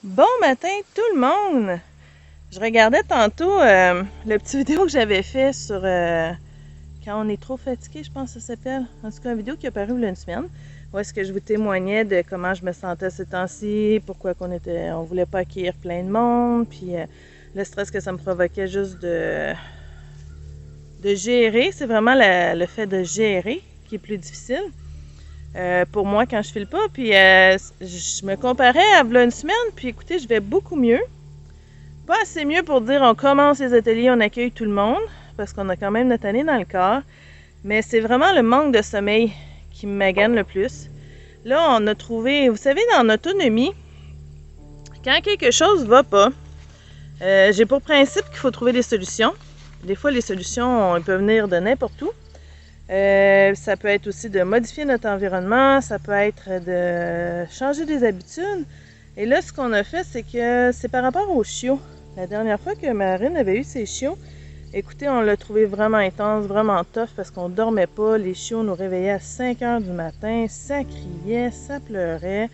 Bon matin tout le monde! Je regardais tantôt le petit vidéo que j'avais fait sur quand on est trop fatigué, je pense que ça s'appelle. En tout cas, une vidéo qui est apparue il y a une semaine, où est-ce que je vous témoignais de comment je me sentais ces temps-ci, pourquoi on voulait pas accueillir plein de monde, puis le stress que ça me provoquait juste de gérer. C'est vraiment le fait de gérer qui est plus difficile. Pour moi quand je file pas. Puis je me comparais à v'là une semaine, puis écoutez, je vais beaucoup mieux. Pas assez mieux pour dire on commence les ateliers, on accueille tout le monde, parce qu'on a quand même notre année dans le corps. Mais c'est vraiment le manque de sommeil qui me magane le plus. Là, on a trouvé, vous savez, dans l'autonomie, quand quelque chose va pas, j'ai pour principe qu'il faut trouver des solutions. Des fois, les solutions, elles peuvent venir de n'importe où. Ça peut être aussi de modifier notre environnement, ça peut être de changer des habitudes. Et là, ce qu'on a fait, c'est que c'est par rapport aux chiots. La dernière fois que Marine avait eu ses chiots, écoutez, on l'a trouvé vraiment intense, vraiment tough parce qu'on dormait pas. Les chiots nous réveillaient à 5 heures du matin, ça criait, ça pleurait.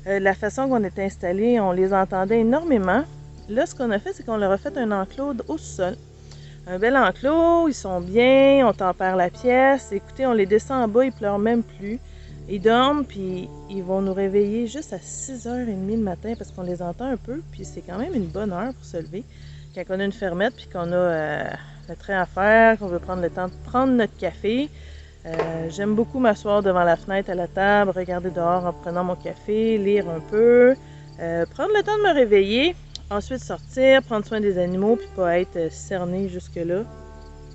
La façon qu'on était installés, on les entendait énormément. Là, ce qu'on a fait, c'est qu'on leur a fait un enclos au sol. Un bel enclos, ils sont bien, on tempère la pièce. Écoutez, on les descend en bas, ils pleurent même plus. Ils dorment, puis ils vont nous réveiller juste à 6h30 le matin parce qu'on les entend un peu, puis c'est quand même une bonne heure pour se lever. Quand on a une fermette, puis qu'on a le train à faire, qu'on veut prendre le temps de prendre notre café. J'aime beaucoup m'asseoir devant la fenêtre à la table, regarder dehors en prenant mon café, lire un peu, prendre le temps de me réveiller. Ensuite, sortir, prendre soin des animaux, puis pas être cerné jusque-là. Tu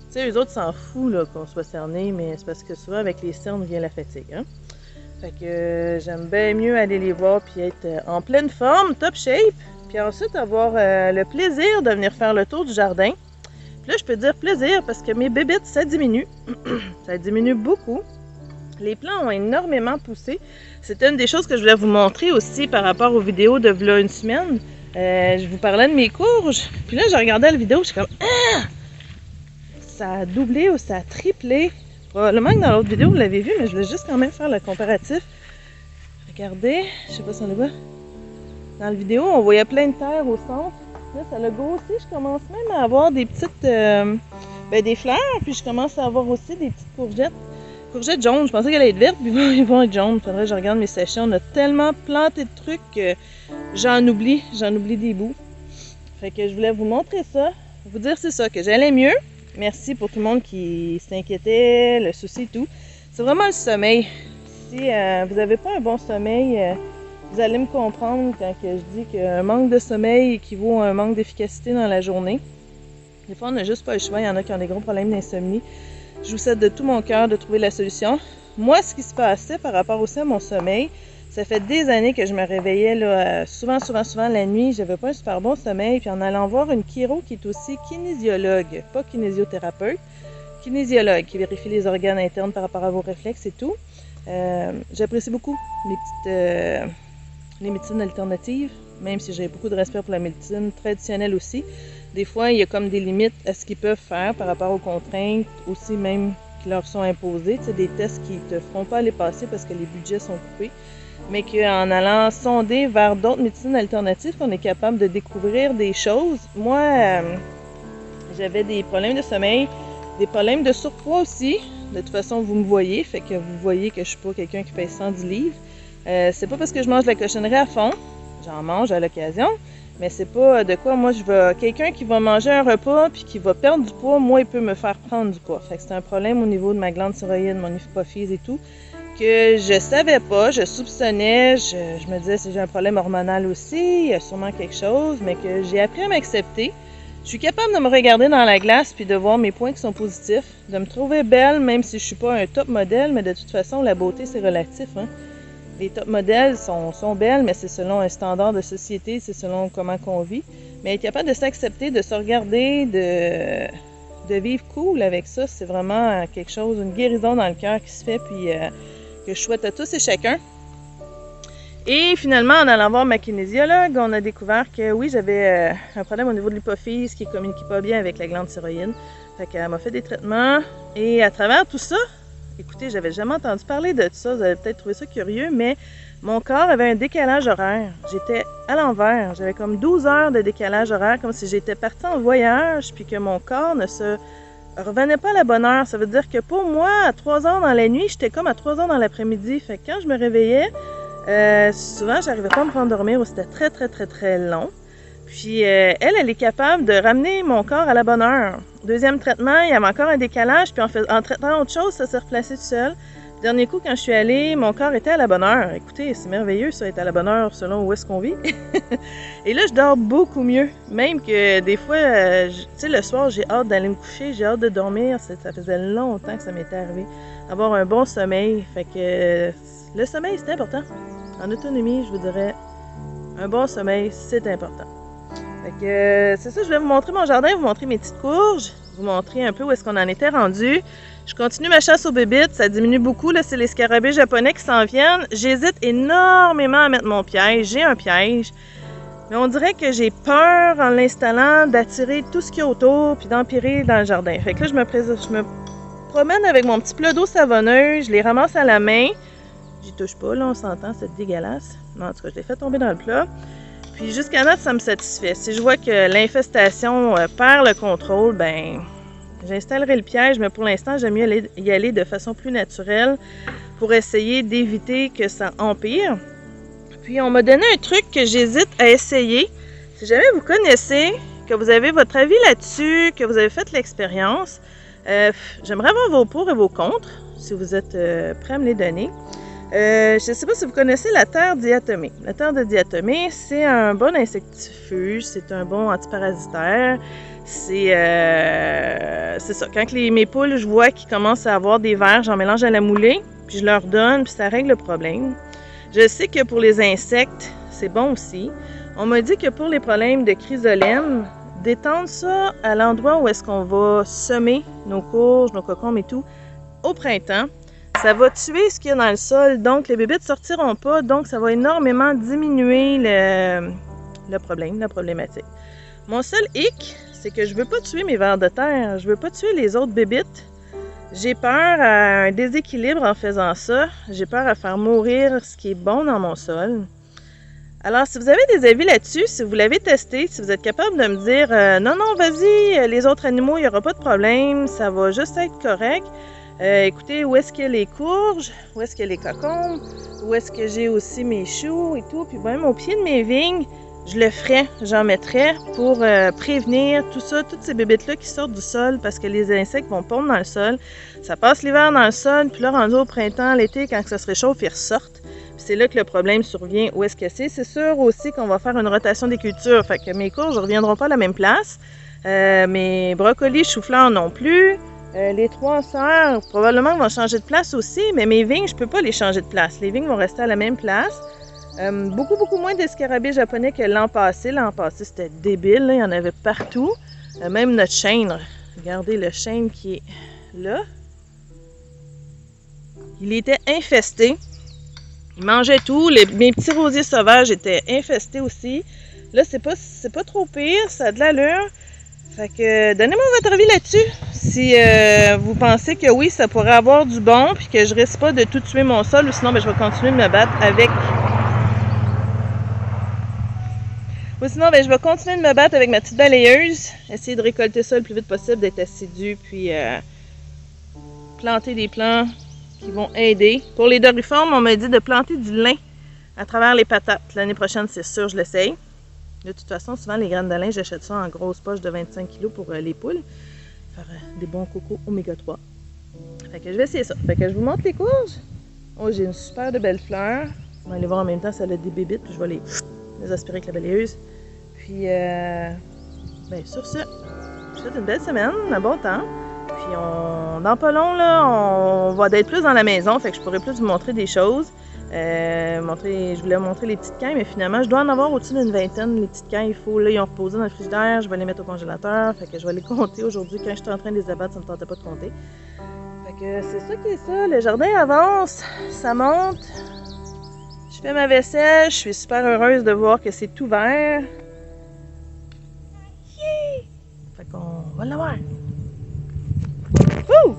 sais, eux autres s'en foutent qu'on soit cerné, mais c'est parce que souvent, avec les cernes vient la fatigue. Hein? Fait que j'aime bien mieux aller les voir, puis être en pleine forme, top shape. Puis ensuite, avoir le plaisir de venir faire le tour du jardin. Puis là, je peux dire plaisir parce que mes bébites, ça diminue. Ça diminue beaucoup. Les plants ont énormément poussé. C'est une des choses que je voulais vous montrer aussi par rapport aux vidéos de v'là une semaine. Je vous parlais de mes courges, puis là, je regardais la vidéo, je suis comme « Ah! Ça a doublé ou ça a triplé. » Probablement que dans l'autre vidéo, vous l'avez vu, mais je voulais juste quand même faire le comparatif. Regardez, je sais pas si on le voit. Dans la vidéo, on voyait plein de terre au centre. Là, ça l'a grossi. Je commence même à avoir des petites... des fleurs, puis je commence à avoir aussi des petites courgettes. Courgettes jaunes, je pensais qu'elle allait être verte, puis ils vont être jaunes. Faudrait que je regarde mes sachets. On a tellement planté de trucs que j'en oublie des bouts. Fait que je voulais vous montrer ça, vous dire c'est ça, que j'allais mieux. Merci pour tout le monde qui s'inquiétait, le souci et tout. C'est vraiment le sommeil. Si vous n'avez pas un bon sommeil, vous allez me comprendre quand que je dis qu'un manque de sommeil équivaut à un manque d'efficacité dans la journée. Des fois, on n'a juste pas le choix. Il y en a qui ont des gros problèmes d'insomnie. Je vous souhaite de tout mon cœur de trouver la solution. Moi, ce qui se passait par rapport aussi à mon sommeil, ça fait des années que je me réveillais là, souvent la nuit. J'avais pas un super bon sommeil. Puis en allant voir une chiro qui est aussi kinésiologue, pas kinésithérapeute, kinésiologue qui vérifie les organes internes par rapport à vos réflexes et tout. J'apprécie beaucoup les médecines alternatives, même si j'ai beaucoup de respect pour la médecine traditionnelle aussi. Des fois, il y a comme des limites à ce qu'ils peuvent faire par rapport aux contraintes, aussi même qui leur sont imposées. Tu sais, des tests qui ne te feront pas aller passer parce que les budgets sont coupés, mais qu'en allant sonder vers d'autres médecines alternatives, on est capable de découvrir des choses. Moi, j'avais des problèmes de sommeil, des problèmes de surpoids aussi. De toute façon, vous me voyez, fait que vous voyez que je suis pas quelqu'un qui pèse 110 livres. C'est pas parce que je mange de la cochonnerie à fond, j'en mange à l'occasion, mais c'est pas de quoi moi je veux. Quelqu'un qui va manger un repas puis qui va perdre du poids, moi il peut me faire prendre du poids. Fait que c'est un problème au niveau de ma glande thyroïde, mon hypophyse et tout, que je savais pas, je soupçonnais, je me disais si j'ai un problème hormonal aussi, il y a sûrement quelque chose, mais que j'ai appris à m'accepter. Je suis capable de me regarder dans la glace puis de voir mes points qui sont positifs, de me trouver belle même si je suis pas un top modèle, mais de toute façon la beauté c'est relatif, hein. Les top modèles sont belles, mais c'est selon un standard de société, c'est selon comment qu'on vit. Mais être capable de s'accepter, de se regarder, de vivre cool avec ça, c'est vraiment quelque chose, une guérison dans le cœur qui se fait, puis que je souhaite à tous et chacun. Et finalement, en allant voir ma kinésiologue, on a découvert que oui, j'avais un problème au niveau de l'hypophyse qui ne communiquait pas bien avec la glande thyroïde. Fait qu'elle m'a fait des traitements, et à travers tout ça, écoutez, j'avais jamais entendu parler de ça, vous allez peut-être trouver ça curieux, mais Mon corps avait un décalage horaire. J'étais à l'envers. J'avais comme 12 heures de décalage horaire, comme si j'étais partie en voyage, puis que mon corps ne se revenait pas à la bonne heure. Ça veut dire que pour moi, à 3 heures dans la nuit, j'étais comme à 3 heures dans l'après-midi. Fait que quand je me réveillais, souvent, j'arrivais pas à me rendormir ou c'était très, très, très, très long. Puis elle est capable de ramener mon corps à la bonne heure. Deuxième traitement, il y avait encore un décalage, puis en traitant autre chose, ça s'est replacé tout seul. Dernier coup, quand je suis allée, mon corps était à la bonne heure. Écoutez, c'est merveilleux, ça, être à la bonne heure selon où est-ce qu'on vit. Et là, je dors beaucoup mieux. Même que des fois, tu sais, le soir, j'ai hâte d'aller me coucher, j'ai hâte de dormir. Ça faisait longtemps que ça m'était arrivé. Avoir un bon sommeil. Fait que le sommeil, c'est important. En autonomie, je vous dirais, un bon sommeil, c'est important. Fait que c'est ça, je vais vous montrer mon jardin, vous montrer mes petites courges, vous montrer un peu où est-ce qu'on en était rendu. Je continue ma chasse aux bébites, ça diminue beaucoup, là c'est les scarabées japonais qui s'en viennent. J'hésite énormément à mettre mon piège, j'ai un piège. Mais on dirait que j'ai peur en l'installant d'attirer tout ce qu'il y a autour puis d'empirer dans le jardin. Fait que là je me promène avec mon petit plat d'eau savonneuse, je les ramasse à la main. J'y touche pas, là on s'entend, c'est dégueulasse. Non, en tout cas, je les fais tomber dans le plat. Puis jusqu'à date, ça me satisfait. Si je vois que l'infestation perd le contrôle, ben j'installerai le piège, mais pour l'instant, j'aime mieux y aller de façon plus naturelle pour essayer d'éviter que ça empire. Puis on m'a donné un truc que j'hésite à essayer. Si jamais vous connaissez, que vous avez votre avis là-dessus, que vous avez fait l'expérience, j'aimerais avoir vos pour et vos contre, si vous êtes prêts à me les donner. Je ne sais pas si vous connaissez la terre diatomée. La terre de diatomée, c'est un bon insectifuge, c'est un bon antiparasitaire. C'est ça. Quand mes poules, je vois qu'ils commencent à avoir des vers, j'en mélange à la moulée, puis je leur donne, puis ça règle le problème. Je sais que pour les insectes, c'est bon aussi. On m'a dit que pour les problèmes de chrysolème, d'étendre ça à l'endroit où est-ce qu'on va semer nos courges, nos cocombes et tout, au printemps, ça va tuer ce qu'il y a dans le sol, donc les bébites ne sortiront pas, donc ça va énormément diminuer le problème, la problématique. Mon seul hic, c'est que je ne veux pas tuer mes vers de terre, je ne veux pas tuer les autres bébites. J'ai peur à un déséquilibre en faisant ça, j'ai peur à faire mourir ce qui est bon dans mon sol. Alors, si vous avez des avis là-dessus, si vous l'avez testé, si vous êtes capable de me dire « Non, non, vas-y, les autres animaux, il n'y aura pas de problème, ça va juste être correct. » Écoutez, où est-ce qu'il y a les courges, où est-ce qu'il y a les cocombes, où est-ce que j'ai aussi mes choux et tout, puis même au pied de mes vignes, je le ferais, j'en mettrais pour prévenir tout ça, toutes ces bébites-là qui sortent du sol parce que les insectes vont pondre dans le sol. Ça passe l'hiver dans le sol, puis là, rendu au printemps, l'été, quand ça se réchauffe, ils ressortent. Puis c'est là que le problème survient. Où est-ce que c'est? C'est sûr aussi qu'on va faire une rotation des cultures, fait que mes courges ne reviendront pas à la même place. Mes brocolis, choux-fleurs non plus. Les trois sœurs, probablement, vont changer de place aussi, mais mes vignes, je ne peux pas les changer de place. Les vignes vont rester à la même place. Beaucoup, beaucoup moins d'escarabées japonais que l'an passé. L'an passé, c'était débile, là, il y en avait partout. Même notre chêne, regardez le chêne qui est là. Il était infesté. Il mangeait tout. Mes petits rosiers sauvages étaient infestés aussi. Là, c'est pas trop pire, ça a de l'allure. Fait que donnez-moi votre avis là-dessus. Si vous pensez que oui, ça pourrait avoir du bon, puis que je risque pas de tout tuer mon sol, ou sinon ben, je vais continuer de me battre avec. Ou sinon, ben, je vais continuer de me battre avec ma petite balayeuse, essayer de récolter ça le plus vite possible, d'être assidu, puis planter des plants qui vont aider. Pour les doriformes, on m'a dit de planter du lin à travers les patates. L'année prochaine, c'est sûr, je l'essaye. De toute façon, souvent, les graines de lin, j'achète ça en grosses poches de 25 kg pour les poules. Faire des bons cocos oméga 3. Fait que je vais essayer ça. Fait que je vous montre les courges. Oh, j'ai une super de belle fleur. On va aller voir en même temps si elle a des bébites, puis je vais les aspirer avec la balayeuse. Puis, ben, sur ce, je vous souhaite une belle semaine, un bon temps. Puis, dans pas long, là, on va être plus dans la maison, fait que je pourrai plus vous montrer des choses. Je voulais montrer les petites cailles, mais finalement, je dois en avoir au-dessus d'une vingtaine. Les petites cailles, là, ils ont reposé dans le frigidaire. Je vais les mettre au congélateur. Fait que je vais les compter aujourd'hui. Quand j'étais en train de les abattre, ça ne me tentait pas de compter. Fait que c'est ça qui est ça. Le jardin avance, ça monte. Je fais ma vaisselle. Je suis super heureuse de voir que c'est tout vert. Yeah! Fait qu'on va l'avoir. Wouh!